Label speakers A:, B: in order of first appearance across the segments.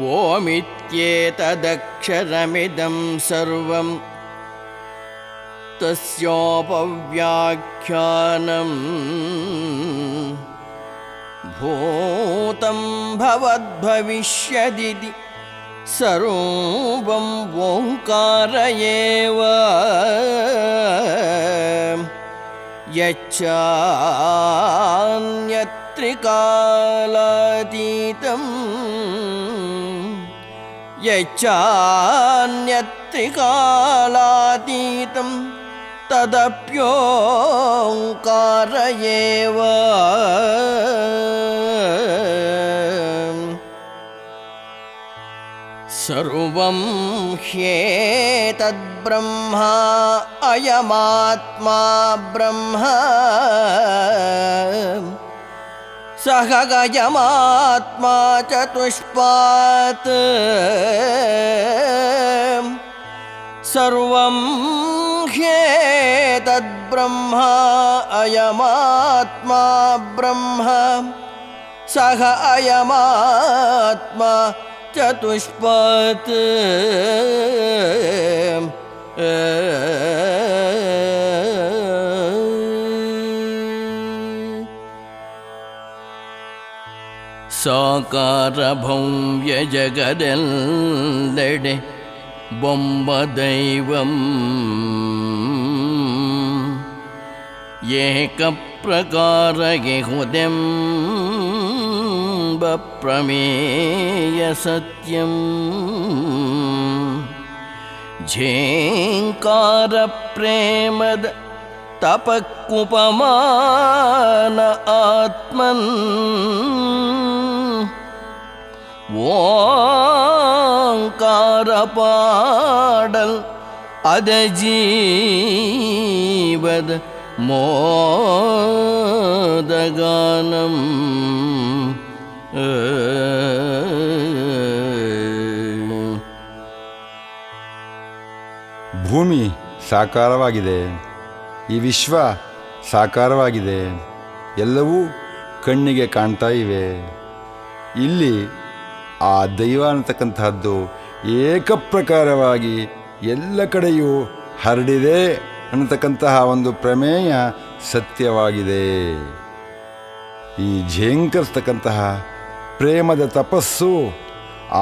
A: ಓಮಿತ್ಯೇತದಕ್ಷರಮಿದಂ ಸರ್ವಂ ತಸ್ಯೋಪವ್ಯಾಖ್ಯಾನಂ ಭೂತಂ ಭವದ್ಭವಿಷ್ಯದಿತಿ ಸರ್ವಂ ಓಂಕಾರ ಏವ ಯಚ್ಚಾನ್ಯತ್ರಿಕಾಲಾತೀತಂ ತದಪ್ಯೋಂಕಾರ ಏವ ಸರ್ವಂ ಹ್ಯೇತದ್ಬ್ರಹ್ಮ ಅಯಮಾತ್ಮಾ ಬ್ರಹ್ಮ ಸಹ ಗಯಮಾತ್ಮಾ ಚತುಷ್ಪಾತ್ ಸರ್ವಂ ಹ್ಯೇತದ್ಬ್ರಹ್ಮ ಅಯಮಾತ್ಮಾ ಬ್ರಹ್ಮ ಸಹ ಅಯಮಾತ್ಮಾ ಚತುಷ್ಪಾತ್ ಸಾಕಾರ ಭವ್ಯ ಜಗದೆಲ್ಲೆಡೆ ಬೊಂಬದೈವಂ ಏಕಪ್ರಕಾರಗೆ ಹುದೆಂಬ ಪ್ರಮೇಯ ಸತ್ಯಂ ಝೇಂಕಾರ ಪ್ರೇಮದ ತಪಕ್ಕುಪಮಾನ ಆತ್ಮನ್ ಓಂಕಾರ ಪಾಡಲ್ ಅದ ಜೀವದ ಮೋದಗಾನಂ
B: ಭೂಮಿ ಸಾಕಾರವಾಗಿದೆ, ಈ ವಿಶ್ವ ಸಾಕಾರವಾಗಿದೆ, ಎಲ್ಲವೂ ಕಣ್ಣಿಗೆ ಕಾಣ್ತಾ ಇವೆ. ಇಲ್ಲಿ ಆ ದೈವ ಅನ್ನತಕ್ಕಂತಹದ್ದು ಏಕಪ್ರಕಾರವಾಗಿ ಎಲ್ಲ ಕಡೆಯೂ ಹರಡಿದೆ ಅನ್ನತಕ್ಕಂತಹ ಒಂದು ಪ್ರಮೇಯ ಸತ್ಯವಾಗಿದೆ. ಈ ಝೇಂಕರಿಸ್ತಕ್ಕಂತಹ ಪ್ರೇಮದ ತಪಸ್ಸು,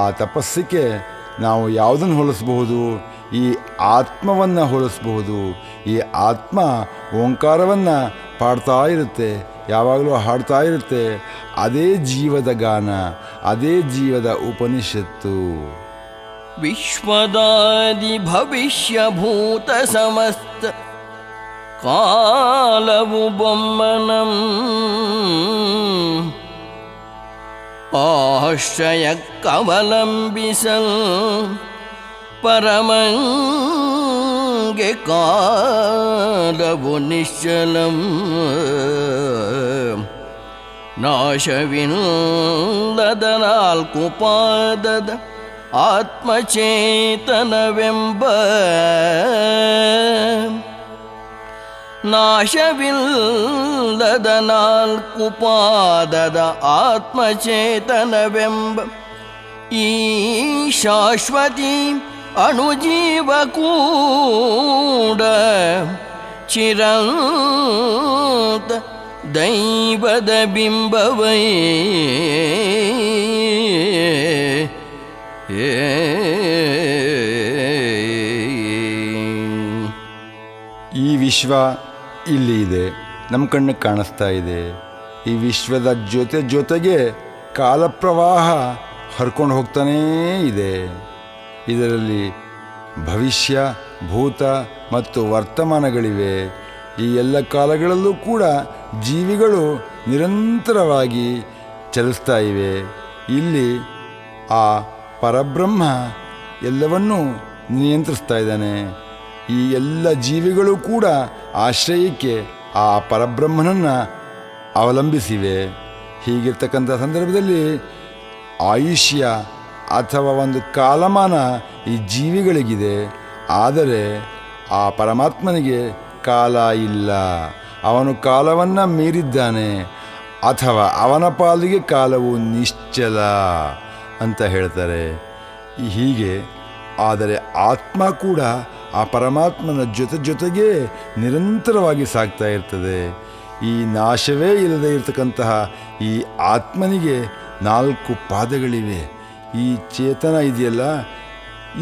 B: ಆ ತಪಸ್ಸಿಗೆ ನಾವು ಯಾವುದನ್ನು ಹೋಲಿಸಬಹುದು? ಈ ಆತ್ಮವನ್ನು ಹೋಲಿಸಬಹುದು. ಈ ಆತ್ಮ ಓಂಕಾರವನ್ನು ಪಾಡ್ತಾ ಇರುತ್ತೆ, ಯಾವಾಗಲೂ ಹಾಡ್ತಾ ಇರುತ್ತೆ. ಅದೇ ಜೀವದ ಗಾನ, ಅದೇ ಜೀವದ ಉಪನಿಷತ್ತು.
A: ವಿಶ್ವದಾದಿ ಭವಿಷ್ಯಭೂತ ಸಮಸ್ತ ಕಾಲವು ಬೊಮ್ಮನಂ ಆಶ್ರಯ ಕವಲಂಬಿಸಲ್ ಪರಮಂಗೆ ಕಾಲವು ನಿಶ್ಚಲಂ ನಾಶವಿಲ್ಲದ ನಾಲ್ಕು ಪಾದದ ಆತ್ಮಚೇತನವೆಂಬ ನಾಶವಿಲ್ಲದ ನಾಲ್ಕು ಪಾದದ ಆತ್ಮಚೇತನವೆಂಬ ಈ ಶಾಶ್ವತಿ ಅಣುಜೀವ ಕೂಡ ಚಿರಂತ ದೈವದ ಬಿಂಬವೈ
B: ಈ ವಿಶ್ವ ಇಲ್ಲಿ ಇದೆ, ನಮ್ಮ ಕಣ್ಣಿಗೆ ಕಾಣಿಸ್ತಾ ಇದೆ. ಈ ವಿಶ್ವದ ಜೊತೆಗೆ ಕಾಲಪ್ರವಾಹ ಹರ್ಕೊಂಡು ಹೋಗ್ತಾನೇ ಇದೆ. ಇದರಲ್ಲಿ ಭವಿಷ್ಯ, ಭೂತ ಮತ್ತು ವರ್ತಮಾನಗಳಿವೆ. ಈ ಎಲ್ಲ ಕಾಲಗಳಲ್ಲೂ ಕೂಡ ಜೀವಿಗಳು ನಿರಂತರವಾಗಿ ಚಲಿಸ್ತಾ ಇವೆ. ಇಲ್ಲಿ ಆ ಪರಬ್ರಹ್ಮ ಎಲ್ಲವನ್ನೂ ನಿಯಂತ್ರಿಸ್ತಾ ಇದ್ದಾನೆ. ಈ ಎಲ್ಲ ಜೀವಿಗಳು ಕೂಡ ಆಶ್ರಯಕ್ಕೆ ಆ ಪರಬ್ರಹ್ಮನನ್ನು ಅವಲಂಬಿಸಿವೆ. ಹೀಗಿರ್ತಕ್ಕಂಥ ಸಂದರ್ಭದಲ್ಲಿ ಆಯುಷ್ಯ ಅಥವಾ ಒಂದು ಕಾಲಮಾನ ಈ ಜೀವಿಗಳಿಗಿದೆ. ಆದರೆ ಆ ಪರಮಾತ್ಮನಿಗೆ ಕಾಲ ಇಲ್ಲ. ಅವನು ಕಾಲವನ್ನು ಮೀರಿದ್ದಾನೆ, ಅಥವಾ ಅವನ ಪಾಲಿಗೆ ಕಾಲವು ನಿಶ್ಚಲ. ಅಂತ ಹೇಳ್ತಾರೆ. ಹೀಗೆ ಆದರೆ ಆತ್ಮ ಕೂಡ ಆ ಪರಮಾತ್ಮನ ಜೊತೆಗೆ ನಿರಂತರವಾಗಿ ಸಾಗ್ತಾ ಇರ್ತದೆ. ಈ ನಾಶವೇ ಇಲ್ಲದೆ ಇರತಕ್ಕಂತಹ ಈ ಆತ್ಮನಿಗೆ 4 ಪಾದಗಳಿವೆ. ಈ ಚೇತನ ಇದೆಯಲ್ಲ,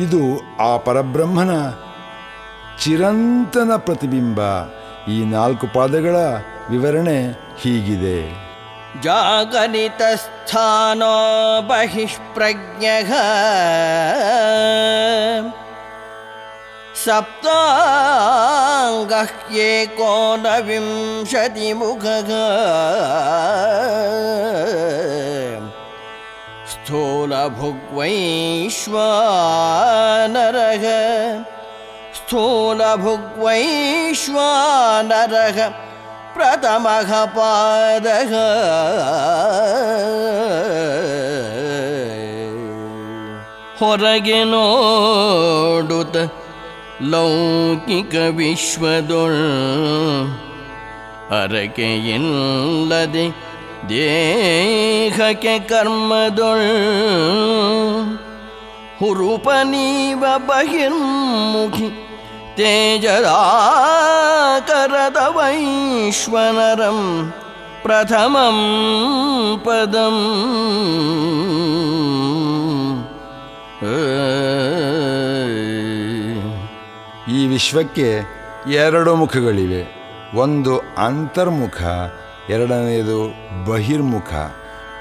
B: ಇದು ಆ ಪರಬ್ರಹ್ಮನ ಚಿರಂತನ ಪ್ರತಿಬಿಂಬ. ಈ 4 ಪಾದಗಳ ವಿವರಣೆ ಹೀಗಿದೆ.
A: ಜಾಗರಿತಸ್ಥಾನೋ ಬಹಿಷ್ಪ್ರಜ್ಞಃ ಸಪ್ತಾಂಗಃ ಏಕೋನವಿಂಶತಿಮುಖಃ ಸ್ಥೂಲಭುಗ್ವೈಶ್ವಾನರಃ ಸ್ಥೂಲಭುಗ್ವೈಶ್ವಾನರಃ ಪ್ರಥಮಃ ಪಾದಃ ಹೊರಗೆ ನೋಡುತ್ತ ಲೌಕಿಕ ವಿಶ್ವದೊಳ್ ಅರಕೆಯಿಲ್ಲದೆ ದೇಹಕ್ಕೆ ಕರ್ಮದೊಳ್ ಹುರುಪನೀವ ಬಹಿರ್ಮುಖಿ ತೇಜದಾಕರದ ವೈಶ್ವನರಂ ಪ್ರಥಮಂ ಪದಂ.
B: ಈ ವಿಶ್ವಕ್ಕೆ 2 ಮುಖಗಳಿವೆ. ಒಂದು ಅಂತರ್ಮುಖ, ಎರಡನೆಯದು ಬಹಿರ್ಮುಖ.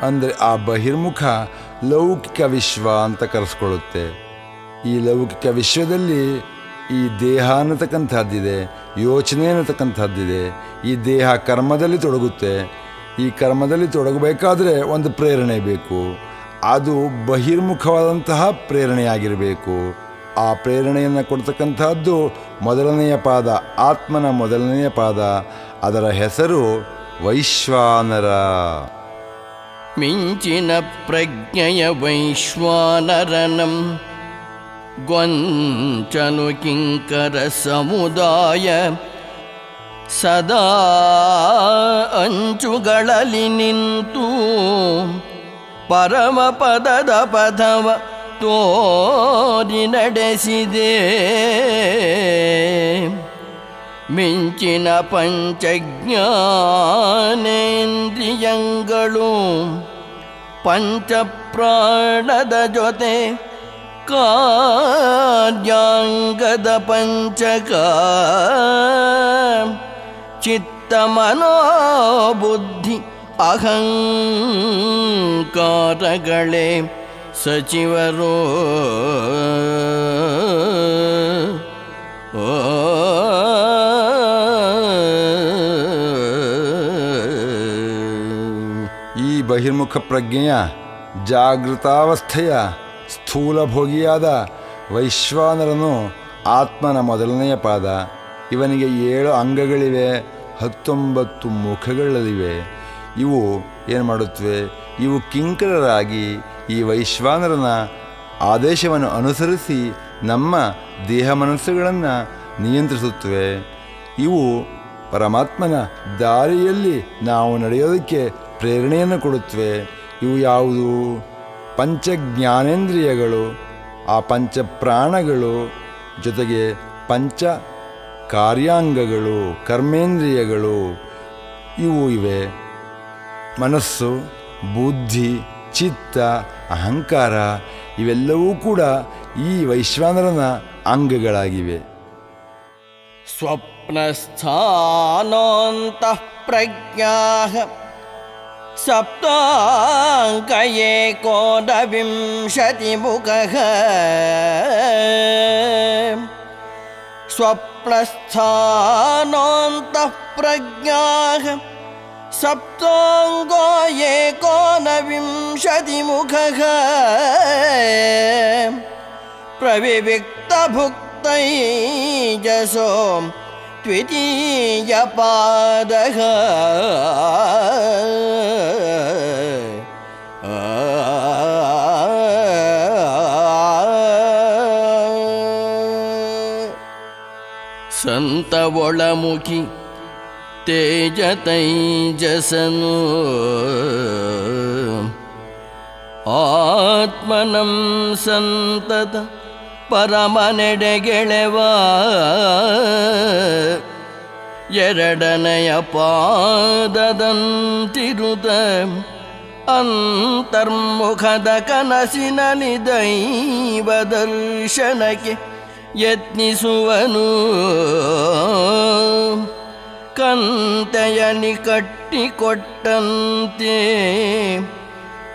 B: ಅಂದರೆ ಆ ಬಹಿರ್ಮುಖ ಲೌಕಿಕ ವಿಶ್ವ ಅಂತ ಕರೆಸ್ಕೊಳ್ಳುತ್ತೆ. ಈ ಲೌಕಿಕ ವಿಶ್ವದಲ್ಲಿ ಈ ದೇಹ ಅನ್ನತಕ್ಕಂಥದ್ದಿದೆ, ಯೋಚನೆ ಅನ್ನತಕ್ಕಂಥದ್ದಿದೆ. ಈ ದೇಹ ಕರ್ಮದಲ್ಲಿ ತೊಡಗುತ್ತೆ. ಈ ಕರ್ಮದಲ್ಲಿ ತೊಡಗಬೇಕಾದ್ರೆ ಒಂದು ಪ್ರೇರಣೆ ಬೇಕು. ಅದು ಬಹಿರ್ಮುಖವಾದಂತಹ ಪ್ರೇರಣೆಯಾಗಿರಬೇಕು. ಆ ಪ್ರೇರಣೆಯನ್ನು ಕೊಡ್ತಕ್ಕಂಥದ್ದು ಮೊದಲನೆಯ ಪಾದ, ಆತ್ಮನ ಮೊದಲನೆಯ ಪಾದ. ಅದರ ಹೆಸರು ವೈಶ್ವಾನರ.
A: ಮಿಂಚಿನ ಪ್ರಜ್ಞೆಯ ವೈಶ್ವಾನರನಂ ಗೊಂಚಲು ಕಿಂಕರ ಸಮುದಾಯ ಸದಾ ಅಂಚುಗಳಲ್ಲಿ ನಿಂತು ಪರಮಪದದ ಪದವ ತೋರಿ ನಡೆಸಿದೆ. ಮಿಂಚಿನ ಪಂಚಜ್ಞಾನೇಂದ್ರಿಯಗಳು ಪಂಚಪ್ರಾಣದ ಜೊತೆ ಕಾರ್ಯಾಂಗದ ಪಂಚಕ ಚಿತ್ತ ಮನೋಬುದ್ಧಿ ಅಹಂಕಾರಗಳೇ ಸಚಿವರು.
B: ಈ ಬಹಿರ್ಮುಖ ಪ್ರಜ್ಞೆಯ ಜಾಗೃತಾವಸ್ಥೆಯ ಸ್ಥೂಲಭೋಗಿಯಾದ ವೈಶ್ವಾನರನು ಆತ್ಮನ ಮೊದಲನೆಯ ಪಾದ. ಇವನಿಗೆ 7 ಅಂಗಗಳಿವೆ, 19 ಮುಖಗಳಿವೆ. ಇವು ಏನು ಮಾಡುತ್ತವೆ? ಇವು ಕಿಂಕರರಾಗಿ ಈ ವೈಶ್ವಾನರನ ಆದೇಶವನ್ನು ಅನುಸರಿಸಿ ನಮ್ಮ ದೇಹ ಮನಸ್ಸುಗಳನ್ನು ನಿಯಂತ್ರಿಸುತ್ತವೆ. ಇವು ಪರಮಾತ್ಮನ ದಾರಿಯಲ್ಲಿ ನಾವು ನಡೆಯೋದಕ್ಕೆ ಪ್ರೇರಣೆಯನ್ನು ಕೊಡುತ್ತವೆ. ಇವು ಯಾವುದು? ಪಂಚಜ್ಞಾನೇಂದ್ರಿಯಗಳು, ಆ ಪಂಚಪ್ರಾಣಗಳು, ಜೊತೆಗೆ ಪಂಚ ಕಾರ್ಯಾಂಗಗಳು, ಕರ್ಮೇಂದ್ರಿಯಗಳು ಇವು ಇವೆ. ಮನಸ್ಸು, ಬುದ್ಧಿ, ಚಿತ್ತ, ಅಹಂಕಾರ ಇವೆಲ್ಲವೂ ಕೂಡ ಈ ವೈಶ್ವಾನರನ ಅಂಗಗಳಾಗಿವೆ.
A: ಸ್ವಪ್ನಸ್ಥಾನೋಂತಃ ಪ್ರಜ್ಞಾಃ ಸಪ್ತಾಂಗ ಏಕೋನವಿಂಶತಿಮುಖಃ ಸ್ವಪ್ನಸ್ಥಾನೋಂತಃ ಪ್ರಜ್ಞಾಃ ಸಪ್ತಾಂಗೋ ಏಕೋನವಿಂಶತಿಮುಖಃ ಪ್ರವಿವಿಕ್ತಭುಕ್ತೈಜಸೋ ದ್ವಿತೀಯ ಪಾದಃ ಸಂತ ಒಳಮುಖಿ ತೇಜ ತೈಜಸನು ಆತ್ಮನಂ ಸಂತತ ಪರಮನೆಡೆಗೆಳೆವ ಎರಡನೆಯ ಪಾದದಂತಿರುತ ಅಂತರ್ಮುಖದ ಕನಸಿನಲ್ಲಿ ದೈವ ದರ್ಶನಕ್ಕೆ ಯತ್ನಿಸುವನು. ಕಂತೆಯನಿ ಕಟ್ಟಿಕೊಟ್ಟಂತೆ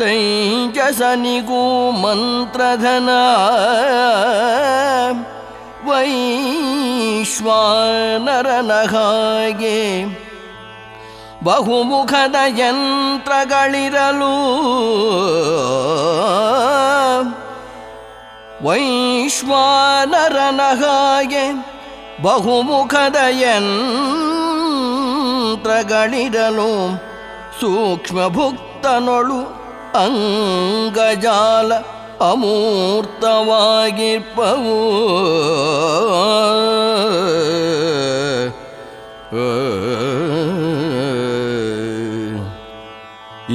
A: ತೈಜಸನಿಗೂ ಮಂತ್ರಧನ ವೈಶ್ವಾನರನ ಹಾಗೆ ಬಹುಮುಖದ ಯಂತ್ರಗಳಿರಲು ವೈಶ್ವಾನರನ ಹಾಗೆ ಬಹುಮುಖದ ಯಂತ್ರಗಳಿರಲು ಸೂಕ್ಷ್ಮಭುಕ್ತನೊಳು ಅಂಗಜಾಲ ಅಮೂರ್ತವಾಗಿರ್ಪವು.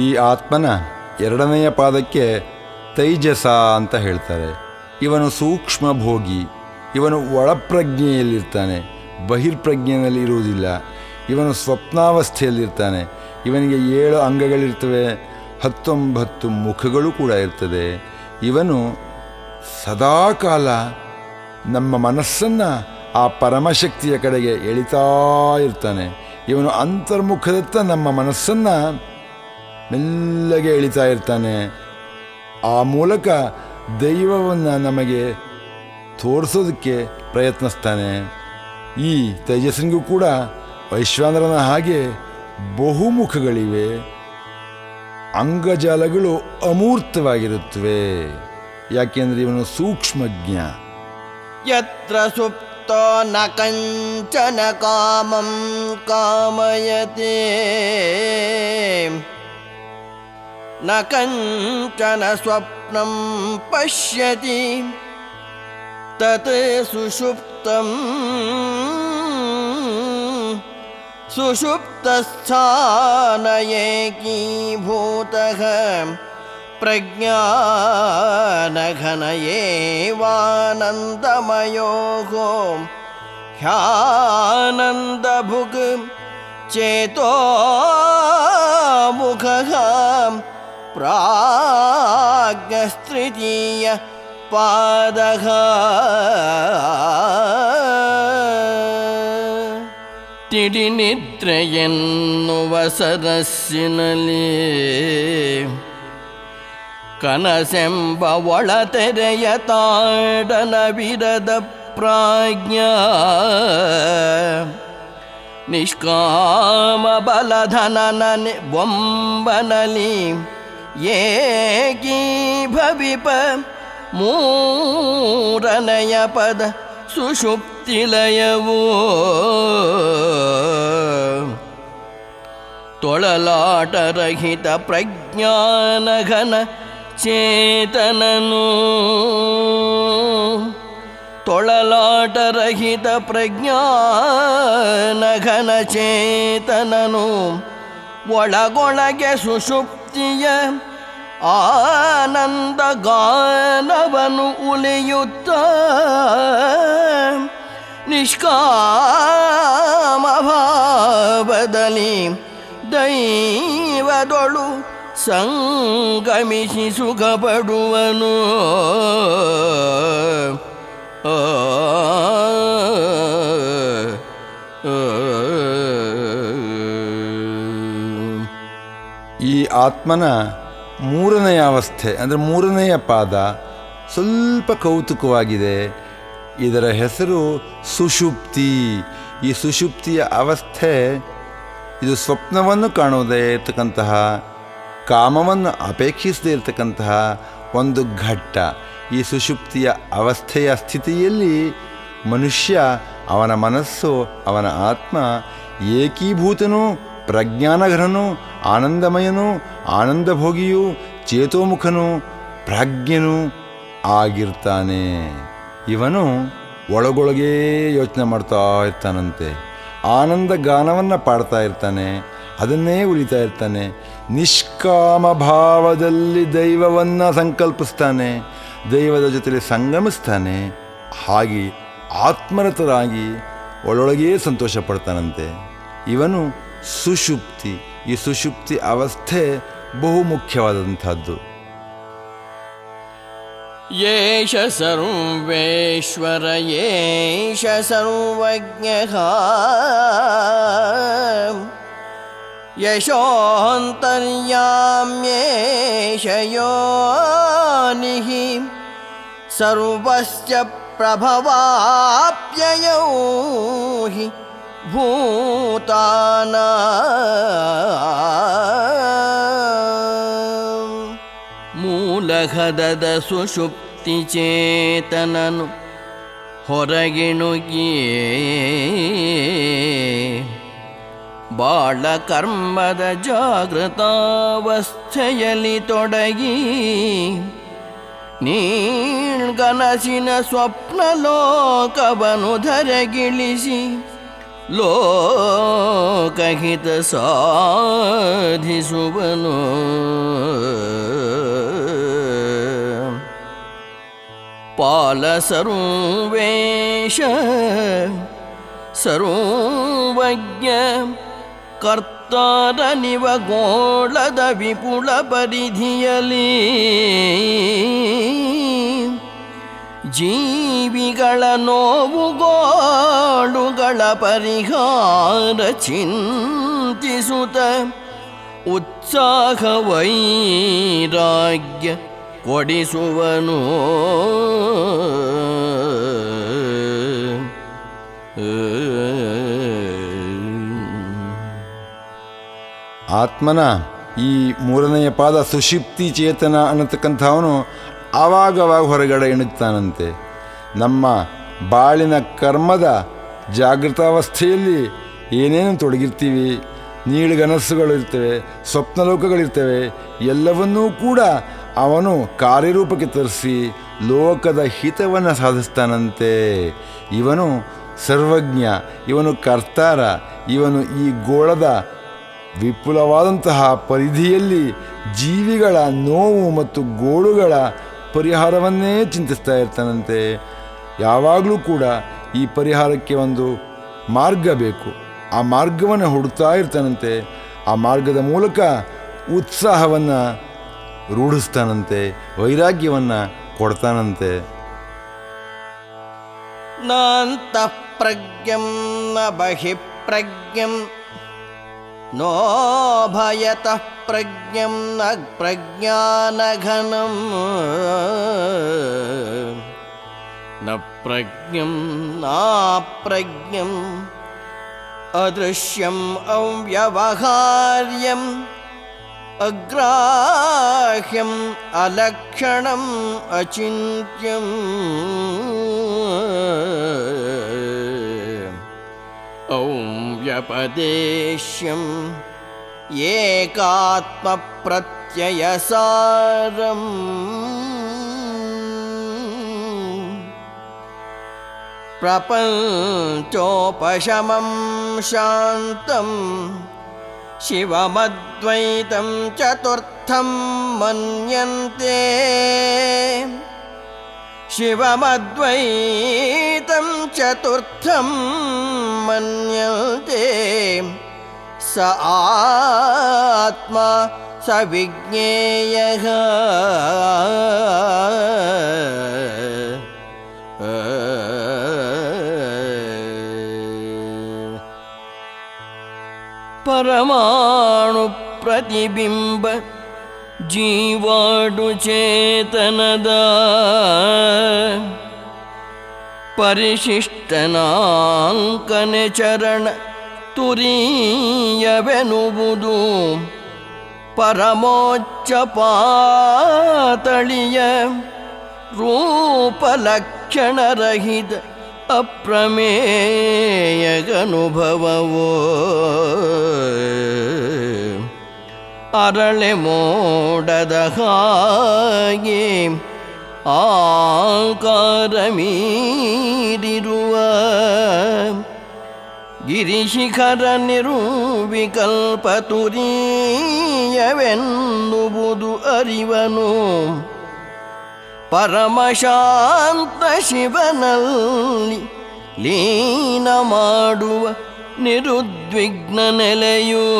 B: ಈ ಆತ್ಮನ ಎರಡನೆಯ ಪಾದಕ್ಕೆ ತೈಜಸ ಅಂತ ಹೇಳ್ತಾರೆ. ಇವನು ಸೂಕ್ಷ್ಮ ಭೋಗಿ. ಇವನು ಒಳಪ್ರಜ್ಞೆಯಲ್ಲಿರ್ತಾನೆ, ಬಹಿರ್ಪ್ರಜ್ಞೆಯಲ್ಲಿ ಇರುವುದಿಲ್ಲ. ಇವನು ಸ್ವಪ್ನಾವಸ್ಥೆಯಲ್ಲಿರ್ತಾನೆ. ಇವನಿಗೆ 7 ಅಂಗಗಳಿರ್ತವೆ, 19 ಮುಖಗಳು ಕೂಡ ಇರ್ತದೆ. ಇವನು ಸದಾಕಾಲ ನಮ್ಮ ಮನಸ್ಸನ್ನು ಆ ಪರಮಶಕ್ತಿಯ ಕಡೆಗೆ ಎಳಿತಾ ಇರ್ತಾನೆ. ಇವನು ಅಂತರ್ಮುಖದತ್ತ ನಮ್ಮ ಮನಸ್ಸನ್ನು ಮೆಲ್ಲಗೆ ಎಳಿತಾ ಇರ್ತಾನೆ. ಆ ಮೂಲಕ ದೈವವನ್ನು ನಮಗೆ ತೋರಿಸೋದಕ್ಕೆ ಪ್ರಯತ್ನಿಸ್ತಾನೆ. ಈ ತೇಜಸ್ಸಿನಿಗೂ ಕೂಡ ವೈಶ್ವಾನರನ ಹಾಗೆ ಬಹುಮುಖಗಳಿವೆ. ಅಂಗಜಾಲಗಳು ಅಮೂರ್ತವಾಗಿರುತ್ತವೆ. ಯಾಕೆಂದರೆ ಇವನು ಸೂಕ್ಷ್ಮಜ್ಞ.
A: ಯತ್ರ ಸುಪ್ತೋ ನ ಕಂಚನ ಕಾಮಂ ಕಾಮಯತೆ ನ ಕಂಚನ ಸ್ವಪ್ನಂ ಪಶ್ಯತಿ ತತ್ ಸುಷುಪ್ತಂ ಸುಷುಪ್ತಸ್ಥಾನ ಏಕೀಭೂತಃ ಪ್ರಜ್ಞಾನಘನ ಏವಾನಂದಮಯೋಃ ಹ್ಯಾನಂದಭುಗ್ ಚೇತೋ ಮುಖಃ ಪ್ರಾಜ್ಞಸ್ತೃತೀಯ ಪಾದಃ. ತಿಳಿನಿದ್ರೆಯೆನ್ನುವ ಸರಸ್ಸಿನಲ್ಲಿ ಕನಸೆಂಬ ಒಳತೆರೆಯ ತಾಡನವಿರದ ಪ್ರಾಜ್ಞಾ ನಿಷ್ಕಾಮ ಬಲಧನನ ಬೊಂಬನಲಿ ಏಕೀಭವಿಪ ಮೂರನೆಯ ಪದ ಸುಷುಪ್ತಿಲಯವೋ ತೊಳಲಾಟರಹಿತ ಪ್ರಜ್ಞಾನಘನ ಚೇತನನು ತೊಳಲಾಟರಹಿತ ಪ್ರಜ್ಞಾನಘನ ಚೇತನನು ಒಳಗೊಳಗೆ ಸುಷುಪ್ತಿಯ ಆನಂದ ಗಾನವನು ಉಳಿಯುತ್ತ ನಿಷ್ಕಾಮ ಭಾವದಲ್ಲಿ ದೈವದೊಳು ಸಂಗಮಿಸಿ ಸುಖಪಡುವನು.
B: ಈ ಆತ್ಮನ ಮೂರನೆಯ ಅವಸ್ಥೆ ಅಂದರೆ ಮೂರನೆಯ ಪಾದ ಸ್ವಲ್ಪ ಕೌತುಕವಾಗಿದೆ. ಇದರ ಹೆಸರು ಸುಷುಪ್ತಿ. ಈ ಸುಷುಪ್ತಿಯ ಅವಸ್ಥೆ ಇದು ಸ್ವಪ್ನವನ್ನು ಕಾಣುವುದೇ ಇರತಕ್ಕಂತಹ, ಕಾಮವನ್ನು ಅಪೇಕ್ಷಿಸದೇ ಇರತಕ್ಕಂತಹ ಒಂದು ಘಟ್ಟ. ಈ ಸುಷುಪ್ತಿಯ ಅವಸ್ಥೆಯ ಸ್ಥಿತಿಯಲ್ಲಿ ಮನುಷ್ಯ, ಅವನ ಮನಸ್ಸು, ಅವನ ಆತ್ಮ ಏಕೀಭೂತನೂ ಪ್ರಜ್ಞಾನಘನನು, ಆನಂದಮಯನೂ, ಆನಂದಭೋಗಿಯೂ, ಚೇತೋಮುಖನೂ, ಪ್ರಾಜ್ಞನೂ ಆಗಿರ್ತಾನೆ. ಇವನು ಒಳಗೊಳಗೇ ಯೋಚನೆ ಮಾಡ್ತಾ ಇರ್ತಾನಂತೆ. ಆನಂದ ಗಾನವನ್ನು ಪಾಡ್ತಾ ಇರ್ತಾನೆ. ಅದನ್ನೇ ಉಳಿತಾ ಇರ್ತಾನೆ. ನಿಷ್ಕಾಮ ಭಾವದಲ್ಲಿ ದೈವವನ್ನು ಸಂಕಲ್ಪಿಸ್ತಾನೆ, ದೈವದ ಜೊತೆಲಿ ಸಂಗಮಿಸ್ತಾನೆ. ಹಾಗೆ ಆತ್ಮರತರಾಗಿ ಒಳೊಳಗೇ ಸಂತೋಷ ಪಡ್ತಾನಂತೆ. ಇವನು ಸುಷುಪ್ತಿ. ಈ ಸುಷುಪ್ತಿ ಅವಸ್ಥೆ ಬಹುಮುಖ್ಯವಾದಂಥದ್ದು.
A: ಯೇಷ ಸರ್ವೇಶ್ವರ ಯೇಷ ಸರ್ವಜ್ಞಃ ಯಶೋऽन्तರ್ಯಾಮ್ಯೇಷ ಯೋನಿಃ ಸರ್ವಸ್ಯ ಪ್ರಭವಾಪ್ಯಯೋ ಹಿ ಭೂತಾನಾಂ. ಮೂಲಹದದ ಸುಷುಪ್ತಿ ಚೇತನನು ಹೊರಗಿಣುಗಿಯೇ ಬಾಳ ಕರ್ಮದ ಜಾಗೃತಾವಸ್ಥೆಯಲ್ಲಿ ತೊಡಗಿ ನೀಳ್ಗನಸಿನ ಸ್ವಪ್ನ ಲೋಕವನು ಧರೆಗಿಳಿಸಿ ಲೋಕಹಿತ ಸಾಧಿಸುವನು. ಪಾಲ ಸರ್ವೇಶ ಸರ್ವಜ್ಞ ಕರ್ತಾರ ನಿವಗೋಳದ ವಿಪುಲ ಪರಿಧಿಯಲಿ ಜೀವಿಗಳ ನೋವುಗೋಳುಗಳ ಪರಿಹಾರ ಚಿಂತಿಸುತ್ತ ಉತ್ಸಾಹ ವೈರಾಗ್ಯ ಕೊಡಿಸುವನು.
B: ಆತ್ಮನ ಈ ಮೂರನೆಯ ಪಾದ ಸುಷುಪ್ತಿ ಚೇತನ ಅನ್ನತಕ್ಕಂಥವನು ಆವಾಗವಾಗ ಹೊರಗಡೆ ಇಣುಕ್ತಾನಂತೆ. ನಮ್ಮ ಬಾಳಿನ ಕರ್ಮದ ಜಾಗೃತಾವಸ್ಥೆಯಲ್ಲಿ ಏನೇನು ತೊಡಗಿರ್ತೀವಿ, ನೀಳುಗನಸುಗಳಿರ್ತವೆ, ಸ್ವಪ್ನಲೋಕಗಳಿರ್ತವೆ, ಎಲ್ಲವನ್ನೂ ಕೂಡ ಅವನು ಕಾರ್ಯರೂಪಕ್ಕೆ ತರಿಸಿ ಲೋಕದ ಹಿತವನ್ನು ಸಾಧಿಸ್ತಾನಂತೆ. ಇವನು ಸರ್ವಜ್ಞ, ಇವನು ಕರ್ತಾರ, ಇವನು ಈ ಗೋಳದ ವಿಪುಲವಾದಂತಹ ಪರಿಧಿಯಲ್ಲಿ ಜೀವಿಗಳ ನೋವು ಮತ್ತು ಗೋಳುಗಳ ಪರಿಹಾರವನ್ನೇ ಚಿಂತಿಸ್ತಾ ಇರ್ತಾನಂತೆ. ಯಾವಾಗಲೂ ಕೂಡ ಈ ಪರಿಹಾರಕ್ಕೆ ಒಂದು ಮಾರ್ಗ ಬೇಕು, ಆ ಮಾರ್ಗವನ್ನು ಹುಡುಕ್ತಾ ಇರ್ತಾನಂತೆ. ಆ ಮಾರ್ಗದ ಮೂಲಕ ಉತ್ಸಾಹವನ್ನು ರೂಢಿಸ್ತಾನಂತೆ, ವೈರಾಗ್ಯವನ್ನು ಕೊಡ್ತಾನಂತೆ.
A: ನಾಂತಃ ಪ್ರಜ್ಞಂ ನ ಬಹಿಃ ಪ್ರಜ್ಞಂ ನೋ ಭಯತಃ ಪ್ರಜ್ಞಂ ನ ಪ್ರಜ್ಞಾನಘನಂ ನ ಪ್ರಜ್ಞಂ ನಾಪ್ರಜ್ಞಂ ಅದೃಶ್ಯಂ ಅವ್ಯವಹಾರ್ಯಂ ಅಗ್ರಾಹ್ಯಂ ಅಲಕ್ಷಣಂ ಅಚಿಂತ್ಯಂ ಅವ್ಯಪದೇಶ್ಯಂ ಏಕಾತ್ಮ ಪ್ರತ್ಯಯಸಾರಂ ಪ್ರಪಂಚೋಪಶಮಂ ಶಾಂತಂ ಶಿವಮದ್ವೈತಂ ಚತುರ್ಥಂ ಮನ್ಯಂತೆ ಶಿವಮದ್ವೈತಂ ಚತುರ್ಥಂ ಮನ್ಯಂತೆ ಸ ಆತ್ಮ ಸ ವಿಜ್ಞೇಯಃ ಪರಮಾಣು ಪ್ರತಿಬಿಂಬ ಜೀವಾಡು ಚೇತನದ ಪರಿಶಿಷ್ಟನಾಂಕನೆ ಚರಣ ತುರೀಯವೆನುವುದು ಪರಮೋಚ್ಚ ಪಾತಳಿಯ ರೂಪಲಕ್ಷಣರಹಿತ ಅಪ್ರಮೇಯಗನುಭವವೋ ಅರಳೆ ಮೋಡದ ಹಾಗೆ ಆಕಾರ ಮೀರಿರುವ ಗಿರಿಶಿಖರ ನಿರೂವಿಕಲ್ಪತುರೀಯವೆನ್ನುವುದು ಅರಿವನು ಪರಮಶಾಂತ ಶಿವನಲ್ಲಿ ಲೀನ ಮಾಡುವ ನಿರುದ್ವಿಗ್ನ ನೆಲೆಯೋ.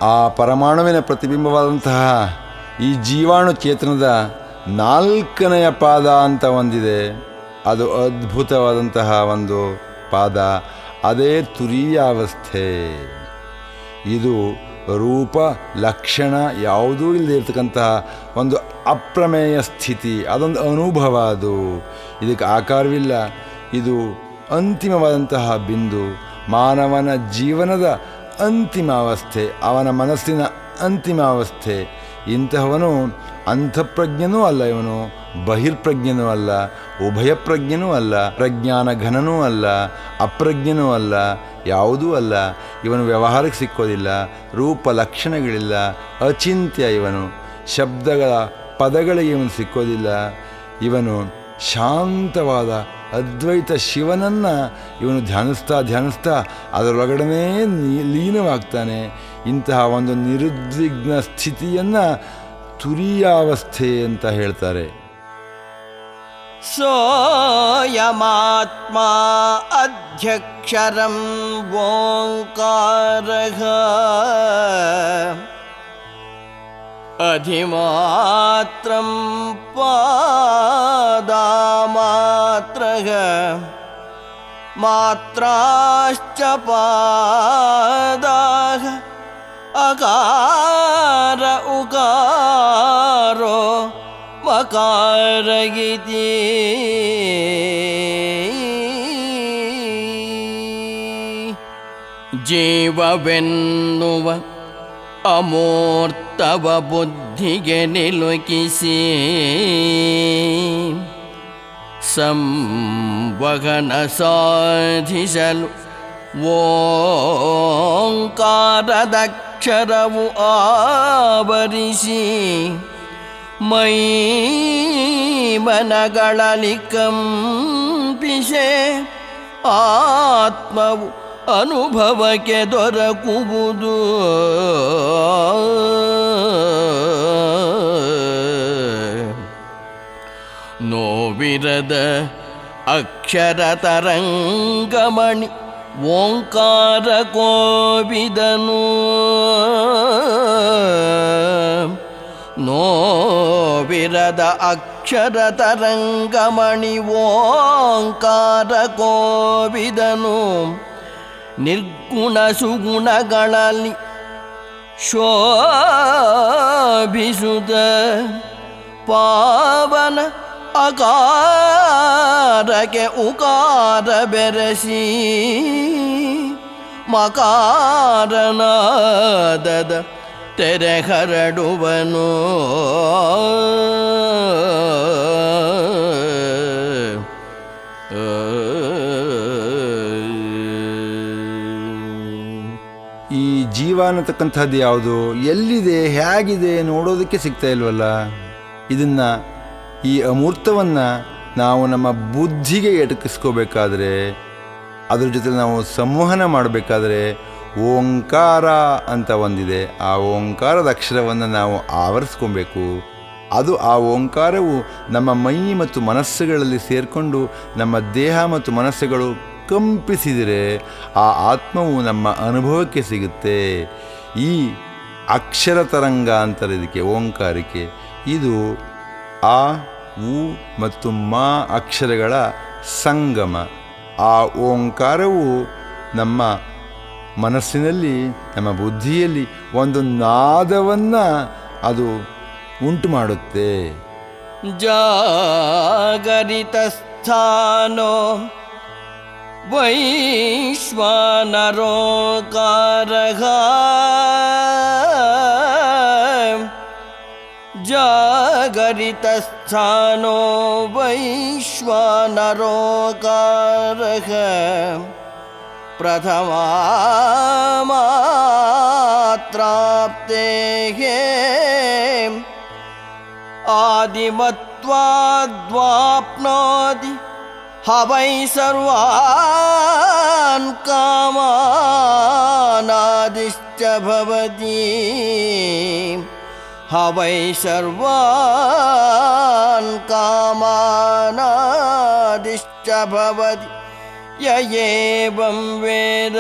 B: ಆ ಪರಮಾಣುವಿನ ಪ್ರತಿಬಿಂಬವಾದಂತಹ ಈ ಜೀವಾಣು ಚೇತನದ 4ನೆಯ ಪಾದ ಅಂತ ಒಂದಿದೆ. ಅದು ಅದ್ಭುತವಾದಂತಹ ಒಂದು ಪಾದ, ಅದೇ ತುರೀಯಾವಸ್ಥೆ. ಇದು ರೂಪ ಲಕ್ಷಣ ಯಾವುದೂ ಇಲ್ಲದೆ ಇರತಕ್ಕಂತಹ ಒಂದು ಅಪ್ರಮೇಯ ಸ್ಥಿತಿ, ಅದೊಂದು ಅನುಭವ. ಅದು ಇದಕ್ಕೆ ಆಕಾರವಿಲ್ಲ. ಇದು ಅಂತಿಮವಾದಂತಹ ಬಿಂದು, ಮಾನವನ ಜೀವನದ ಅಂತಿಮ ಅವಸ್ಥೆ, ಅವನ ಮನಸ್ಸಿನ ಅಂತಿಮ ಅವಸ್ಥೆ. ಇಂತಹವನು ಅಂತಃಪ್ರಜ್ಞನೂ ಅಲ್ಲ, ಇವನು ಬಹಿರ್ಪ್ರಜ್ಞನೂ ಅಲ್ಲ, ಉಭಯಪ್ರಜ್ಞನೂ ಅಲ್ಲ, ಪ್ರಜ್ಞಾನ ಘನನೂ ಅಲ್ಲ, ಅಪ್ರಜ್ಞನೂ ಅಲ್ಲ, ಯಾವುದೂ ಅಲ್ಲ. ಇವನು ವ್ಯವಹಾರಕ್ಕೆ ಸಿಕ್ಕೋದಿಲ್ಲ, ರೂಪ ಲಕ್ಷಣಗಳಿಲ್ಲ, ಅಚಿಂತ್ಯ. ಇವನು ಶಬ್ದಗಳ ಪದಗಳಿಗೆ ಇವನು ಸಿಕ್ಕೋದಿಲ್ಲ. ಇವನು ಶಾಂತವಾದ ಅದ್ವೈತ ಶಿವನನ್ನು ಇವನು ಧ್ಯಾನಿಸ್ತಾ ಅದರೊಳಗಡೆ ಲೀನವಾಗ್ತಾನೆ. ಇಂತಹ ಒಂದು ನಿರುದ್ವಿಗ್ನ ಸ್ಥಿತಿಯನ್ನು ತುರೀಯಾವಸ್ಥೆ ಅಂತ ಹೇಳ್ತಾರೆ.
A: ಸೋಯಮಾತ್ಮ ಅಧ್ಯಕ್ಷರಂ ಓಂಕಾರಃ ಅಧಿಮಾತ್ರಂ ಪಾದಾಮಾತ್ರಃ ಮಾತ್ರಾಶ್ಚ ಪಾದಾಃ ಅಕಾರ ಉಕಾರೋ ಮಕಾರ ಇತಿ. ಜೀವವೆನ್ನುವ ಅಮೂರ್ತವ ಬುದ್ಧಿಗೆ ನಿಲುಕಿಸಿ ಸಂವಹನ ಸಾಧಿಸಲು ಓಂಕಾರದಕ್ಷರವು ಆವರಿಸಿ ಮೈ ಮನಗಳಲ್ಲಿ ಕಂಪಿಸೆ ಆತ್ಮವು ಅನುಭವಕ್ಕೆ ದೊರಕುವುದು. ನೋವಿರದ ಅಕ್ಷರ ತರಂಗಮಣಿ ಓಂಕಾರ ಕೋವಿದನು. ನೋವಿರದ ಅಕ್ಷರ ತರಂಗಮಣಿ ಓಂಕಾರ ಕೋವಿದನು. ನಿರ್ಗುಣ ಸುಗುಣಗಳಲ್ಲಿ ಶೋಭಿಸುತ್ತ ಪಾವನ ಅಕಾರಕ್ಕೆ ಉಕಾರ ಬೆರೆಸಿ ಮಕಾರನಾದದ ತೆರೆ ಹರಡುವನು.
B: ಈ ಜೀವ ಅನ್ನತಕ್ಕಂಥದ್ದು ಯಾವುದು, ಎಲ್ಲಿದೆ, ಹೇಗಿದೆ ನೋಡೋದಕ್ಕೆ ಸಿಗ್ತಾ ಇಲ್ವಲ್ಲ. ಇದನ್ನು, ಈ ಅಮೂರ್ತವನ್ನು ನಾವು ನಮ್ಮ ಬುದ್ಧಿಗೆ ಎಟಕಿಸ್ಕೋಬೇಕಾದ್ರೆ, ಅದ್ರ ಜೊತೆ ನಾವು ಸಂವಹನ ಮಾಡಬೇಕಾದ್ರೆ ಓಂಕಾರ ಅಂತ ಒಂದಿದೆ. ಆ ಓಂಕಾರದ ಅಕ್ಷರವನ್ನು ನಾವು ಆವರಿಸ್ಕೊಬೇಕು. ಅದು, ಆ ಓಂಕಾರವು ನಮ್ಮ ಮೈ ಮತ್ತು ಮನಸ್ಸುಗಳಲ್ಲಿ ಸೇರಿಕೊಂಡು ನಮ್ಮ ದೇಹ ಮತ್ತು ಮನಸ್ಸುಗಳು ಕಂಪಿಸಿದರೆ ಆ ಆತ್ಮವು ನಮ್ಮ ಅನುಭವಕ್ಕೆ ಸಿಗುತ್ತೆ. ಈ ಅಕ್ಷರ ತರಂಗ ಅಂತಾರೆ ಇದಕ್ಕೆ, ಓಂಕಾರಕ್ಕೆ. ಇದು ಆ, ಉ ಮತ್ತು ಮಾ ಅಕ್ಷರಗಳ ಸಂಗಮ. ಆ ಓಂಕಾರವು ನಮ್ಮ ಮನಸ್ಸಿನಲ್ಲಿ, ನಮ್ಮ ಬುದ್ಧಿಯಲ್ಲಿ ಒಂದು ನಾದವನ್ನು ಅದು ಉಂಟು ಮಾಡುತ್ತೆ.
A: ಜಾಗರಿತ ಸ್ಥಾನೋ ವೈಶ್ವಾನರೋಕಾರಃ ಜಾಗರಿತ ಸ್ಥಾನೋ ವೈಶ್ವಾನರೋಕಾರಃ ಪ್ರಥಮಾ ಮಾತ್ರಾಪ್ತೇಃ ಆದಿಮತ್ವಾದ್ವಾಪ್ನೋತಿ हवै सर्वान् कामानादिश्च भवति हवै सर्वान् कामानादिश्च भवति य एवं वेद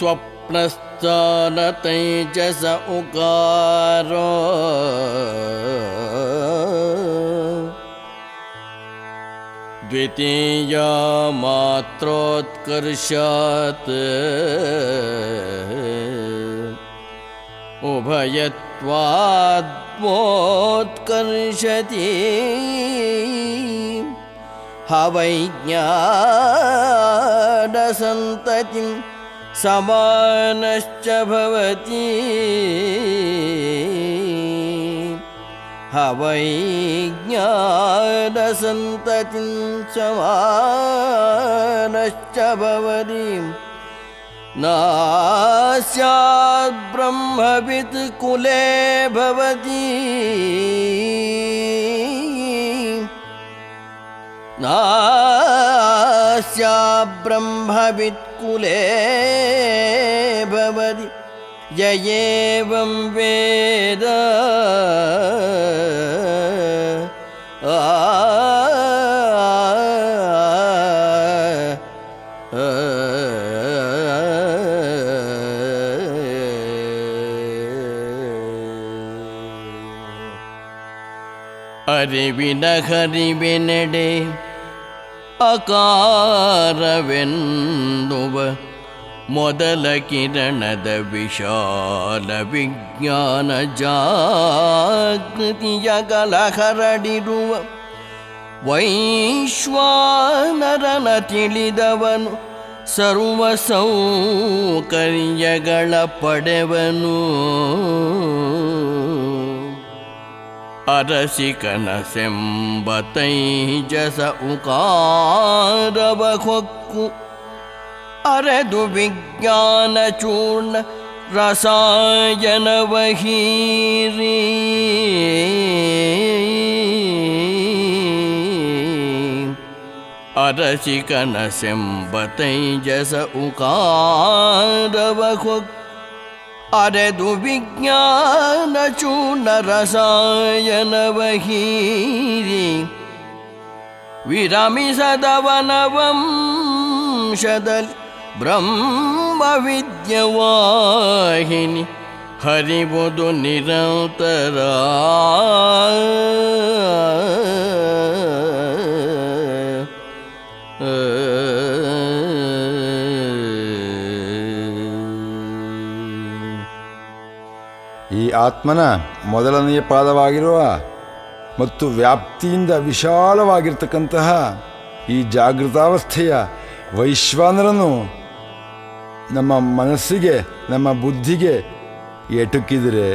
A: स्वप्नस्थान तैजस उकारो द्वितीया मात्रोत्कर्षात् उभयत्वाद्वोत्कर्षति हवै ज्ञानसन्ततिं समानश्च भवति हवै ज्ञानसन्ततिं समानश्च भवति नास्याद् ब्रह्मवित् कुले भवति नास्याद् ब्रह्मवित् कुले भवति य एवं वेद ಅರಿವಿನ ಹರಿವೆನೆಡೆ ಅಕಾರವೆನ್ನುವ ಮೊದಲ ಕಿರಣದ ವಿಶಾಲ ವಿಜ್ಞಾನ ಜಾಗೃತಿಯ ಹರಡಿರುವ ವೈಶ್ವಾನರನ ತಿಳಿದವನು ಸರ್ವ ಸೌಕರ್ಯಗಳ ಪಡೆವನು ಅರಸಿಕನಸೆಂಬ ತೈಜಸ ಉಕಾರವ ಹೊಕ್ಕು ಅರೆದು ವಿಜ್ಞಾನ ಚೂರ್ಣ ರಸಾಯನವ ಹೀರಿ ಅರಸಿಕನಸೆಂಬ ತೈಜಸ ಉಕಾರವ ಹೊಕ್ಕು ಅರೆದು ವಿಜ್ಞಾನ ಚೂರ್ಣ ರಸಾಯನವ ಹೀರಿ ವಿರಮಿಸದವನವಂಶದಲ್ಲಿ ಬ್ರಹ್ಮವಿದ್ಯವಾಹಿನಿ ಹರಿವುದು ನಿರಂತರ
B: ಈ ಆತ್ಮನ ಮೊದಲನೆಯ ಪಾದವಾಗಿರುವ ಮತ್ತು ವ್ಯಾಪ್ತಿಯಿಂದ ವಿಶಾಲವಾಗಿರ್ತಕ್ಕಂತಹ ಈ ಜಾಗೃತಾವಸ್ಥೆಯ ವೈಶ್ವಾನರನು ನಮ್ಮ ಮನಸ್ಸಿಗೆ ನಮ್ಮ ಬುದ್ಧಿಗೆ ಎಟುಕಿದರೆ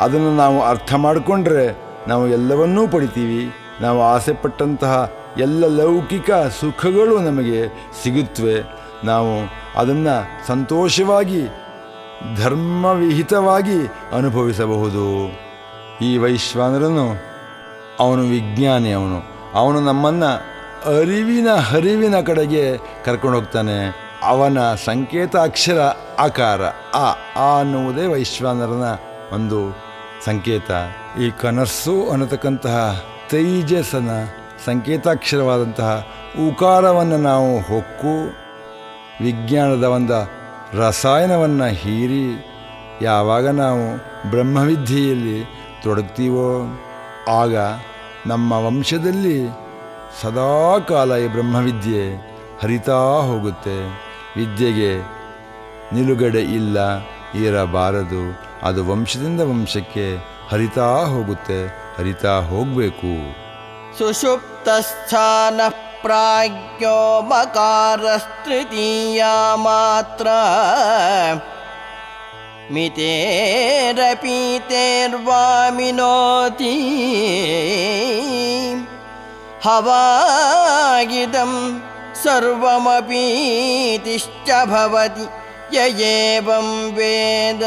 B: ಅದನ್ನು ನಾವು ಅರ್ಥ ಮಾಡಿಕೊಂಡ್ರೆ ನಾವು ಎಲ್ಲವನ್ನೂ ಪಡಿತೀವಿ. ನಾವು ಆಸೆಪಟ್ಟಂತಹ ಎಲ್ಲ ಲೌಕಿಕ ಸುಖಗಳು ನಮಗೆ ಸಿಗುತ್ತವೆ. ನಾವು ಅದನ್ನು ಸಂತೋಷವಾಗಿ ಧರ್ಮವಿಹಿತವಾಗಿ ಅನುಭವಿಸಬಹುದು. ಈ ವೈಶ್ವಾನರನು ಅವನು ವಿಜ್ಞಾನಿ. ಅವನು ನಮ್ಮನ್ನು ಹರಿವಿನ ಕಡೆಗೆ ಕರ್ಕೊಂಡು ಹೋಗ್ತಾನೆ. ಅವನ ಸಂಕೇತ ಅಕ್ಷರ ಆಕಾರ ಆ ಅನ್ನುವುದೇ ವೈಶ್ವಾನರನ ಒಂದು ಸಂಕೇತ. ಈ ಕನಸ್ಸು ಅನ್ನತಕ್ಕಂತಹ ತೈಜಸ್ಸನ ಸಂಕೇತಾಕ್ಷರವಾದಂತಹ ಉಕಾರವನ್ನು ನಾವು ಹೊಕ್ಕು ವಿಜ್ಞಾನದ ಒಂದು ರಸಾಯನವನ್ನು ಹೀರಿ ಯಾವಾಗ ನಾವು ಬ್ರಹ್ಮವಿದ್ಯೆಯಲ್ಲಿ ತೊಡಗ್ತೀವೋ ಆಗ ನಮ್ಮ ವಂಶದಲ್ಲಿ ಸದಾಕಾಲ ಈ ಬ್ರಹ್ಮವಿದ್ಯೆ ಹರಿತಾ ಹೋಗುತ್ತೆ. ವಿದ್ಯೆಗೆ ನಿಲುಗಡೆ ಇಲ್ಲ, ಇರಬಾರದು. ಅದು ವಂಶದಿಂದ ವಂಶಕ್ಕೆ ಹರಿತಾ ಹೋಗುತ್ತೆ, ಹರಿತಾ ಹೋಗಬೇಕು.
A: ಸುಷುಪ್ತಸ್ಥಾನ ಪ್ರಾಜ್ಞೋ ಮಕಾರಸ್ತೃತೀಯ ಮಾತ್ರ ಮಿತೇರಪೀತೇರ್ವಾಮಿನೋತಿ ಹವಾಗಿದಂ ಸರ್ವಮಪೀತಿಶ್ಚ ಭವತಿ ಯ ಏವಂ ವೇದ.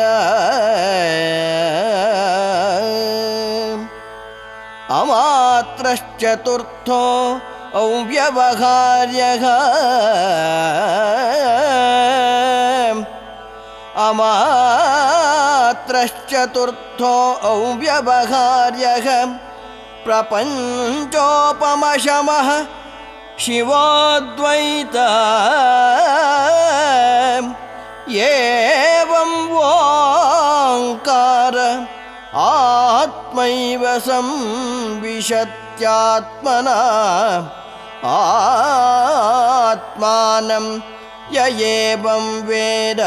A: ಅಮಾತ್ರಶ್ಚತುರ್ಥೋ ಅವ್ಯವಹಾರ್ಯಃ. ಅಮಾತ್ರಶ್ಚತುರ್ಥೋ ಅವ್ಯವಹಾರ್ಯಃ ಪ್ರಪಂಚೋಪಮಶಮಃ ಶಿವೋದ್ವೈತ. ಏವಂ ಓಂಕಾರ ಆತ್ಮೈವ ಸಂವಿಶತ್ಯಾತ್ಮನಾ ಆತ್ಮಾನಂ ಯ ಏವಂ ವೇದ.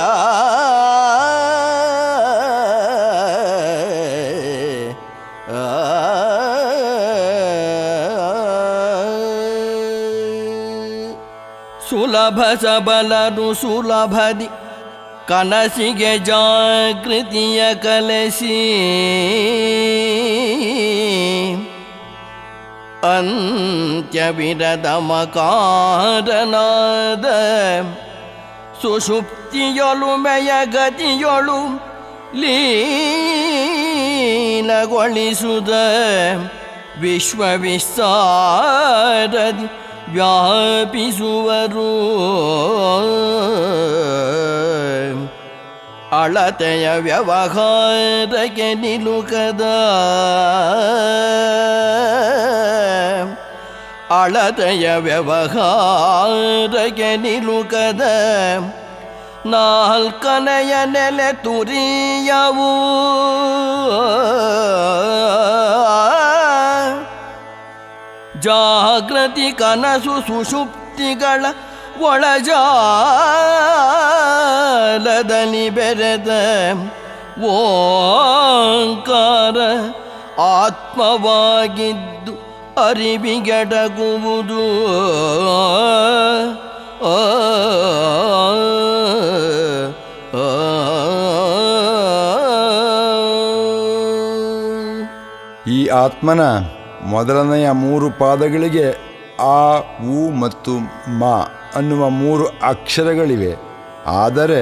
A: ಸುಲಭ ಸಬಲರು ಸುಲಭದಿ ಕನಸಿಗೆ ಜಾಗೃತಿಯ ಕಲಸಿ ಅಂತ್ಯವಿರದ ಮಕಾರನಾದ ಸುಷುಪ್ತಿಯೊಳು ಮೆಯ ಗತಿಯೊಳು ಲೀನಗೊಳಿಸುದ ವಿಶ್ವವಿಸ್ತಾರದಿ ವ್ಯಾಪಿಸುವರು. ಅಳತೆಯ ವ್ಯವಹಾರಕ್ಕೆ ನಿಲುಕದ ಅಳತೆಯ ವ್ಯವಹಾರಕ್ಕೆ ನಿಲುಕದ ನಾಲ್ಕನೆಯ ನೆಲೆ ತುರಿಯವು. ಜಾಗೃತಿ ಕನಸು ಸುಷುಪ್ತಿಗಳ ಒಳಜಾಲದಲ್ಲಿ ಬೆರೆದ ಓಂಕಾರ ಆತ್ಮವಾಗಿದ್ದು ಅರಿವಿಗೆಡಗುವುದು.
B: ಈ ಆತ್ಮನ ಮೊದಲನೆಯ 3 ಪಾದಗಳಿಗೆ ಆ, ಉ ಮತ್ತು ಮ ಅನ್ನುವ 3 ಅಕ್ಷರಗಳಿವೆ. ಆದರೆ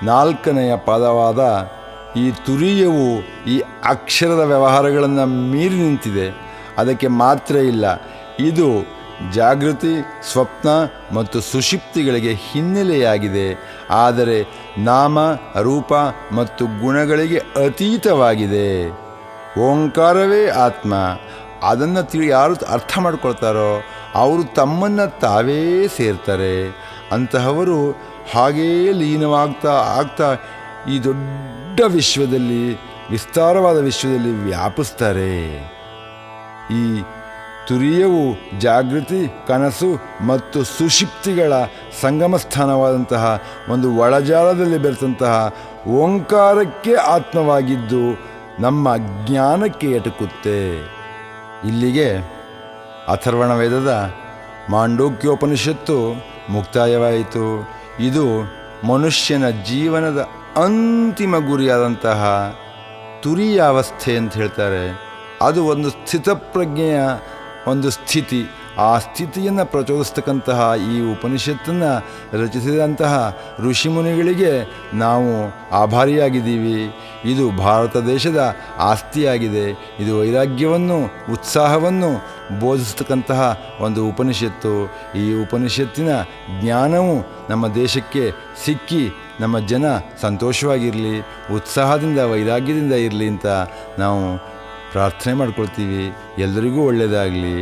B: 4ನೆಯ ಪದವಾದ ಈ ತುರಿಯವು ಈ ಅಕ್ಷರದ ವ್ಯವಹಾರಗಳನ್ನು ಮೀರಿ ನಿಂತಿದೆ. ಅದಕ್ಕೆ ಮಾತ್ರ ಇಲ್ಲ, ಇದು ಜಾಗೃತಿ, ಸ್ವಪ್ನ ಮತ್ತು ಸುಷುಪ್ತಿಗಳಿಗೆ ಹಿನ್ನೆಲೆಯಾಗಿದೆ. ಆದರೆ ನಾಮ, ರೂಪ ಮತ್ತು ಗುಣಗಳಿಗೆ ಅತೀತವಾಗಿದೆ. ಓಂಕಾರವೇ ಆತ್ಮ. ಅದನ್ನು ಯಾರು ಅರ್ಥ ಮಾಡ್ಕೊಳ್ತಾರೋ ಅವರು ತಮ್ಮನ್ನು ತಾವೇ ಸೇರ್ತಾರೆ. ಅಂತಹವರು ಹಾಗೇ ಲೀನವಾಗ್ತಾ ಈ ದೊಡ್ಡ ವಿಶ್ವದಲ್ಲಿ, ವಿಸ್ತಾರವಾದ ವಿಶ್ವದಲ್ಲಿ ವ್ಯಾಪಿಸ್ತಾರೆ. ಈ ತುರಿಯವು ಜಾಗೃತಿ, ಕನಸು ಮತ್ತು ಸುಷುಪ್ತಿಗಳ ಸಂಗಮ ಸ್ಥಾನವಾದಂತಹ ಒಂದು ಒಳಜಾಲದಲ್ಲಿ ಬೆರೆತಂತಹ ಓಂಕಾರಕ್ಕೆ ಆತ್ಮವಾಗಿದ್ದು ನಮ್ಮ ಜ್ಞಾನಕ್ಕೆ ಎಟುಕುತ್ತೆ. ಇಲ್ಲಿಗೆ ಅಥರ್ವಣ ವೇದದ ಮಾಂಡೂಕ್ಯೋಪನಿಷತ್ತು ಮುಕ್ತಾಯವಾಯಿತು. ಇದು ಮನುಷ್ಯನ ಜೀವನದ ಅಂತಿಮ ಗುರಿಯಾದಂತಹ ತುರಿಯಾವಸ್ಥೆ ಅಂತ ಹೇಳ್ತಾರೆ. ಅದು ಒಂದು ಸ್ಥಿತಪ್ರಜ್ಞೆಯ ಒಂದು ಸ್ಥಿತಿ. ಆ ಸ್ಥಿತಿಯನ್ನು ಪ್ರಚೋದಿಸ್ತಕ್ಕಂತಹ ಈ ಉಪನಿಷತ್ತನ್ನು ರಚಿಸಿದಂತಹ ಋಷಿಮುನಿಗಳಿಗೆ ನಾವು ಆಭಾರಿಯಾಗಿದ್ದೀವಿ. ಇದು ಭಾರತ ದೇಶದ ಆಸ್ತಿಯಾಗಿದೆ. ಇದು ವೈರಾಗ್ಯವನ್ನು, ಉತ್ಸಾಹವನ್ನು ಬೋಧಿಸ್ತಕ್ಕಂತಹ ಒಂದು ಉಪನಿಷತ್ತು. ಈ ಉಪನಿಷತ್ತಿನ ಜ್ಞಾನವು ನಮ್ಮ ದೇಶಕ್ಕೆ ಸಿಕ್ಕಿ ನಮ್ಮ ಜನ ಸಂತೋಷವಾಗಿರಲಿ, ಉತ್ಸಾಹದಿಂದ, ವೈರಾಗ್ಯದಿಂದ ಇರಲಿ ಅಂತ ನಾವು ಪ್ರಾರ್ಥನೆ ಮಾಡ್ಕೊಳ್ತೀವಿ. ಎಲ್ಲರಿಗೂ ಒಳ್ಳೆಯದಾಗಲಿ.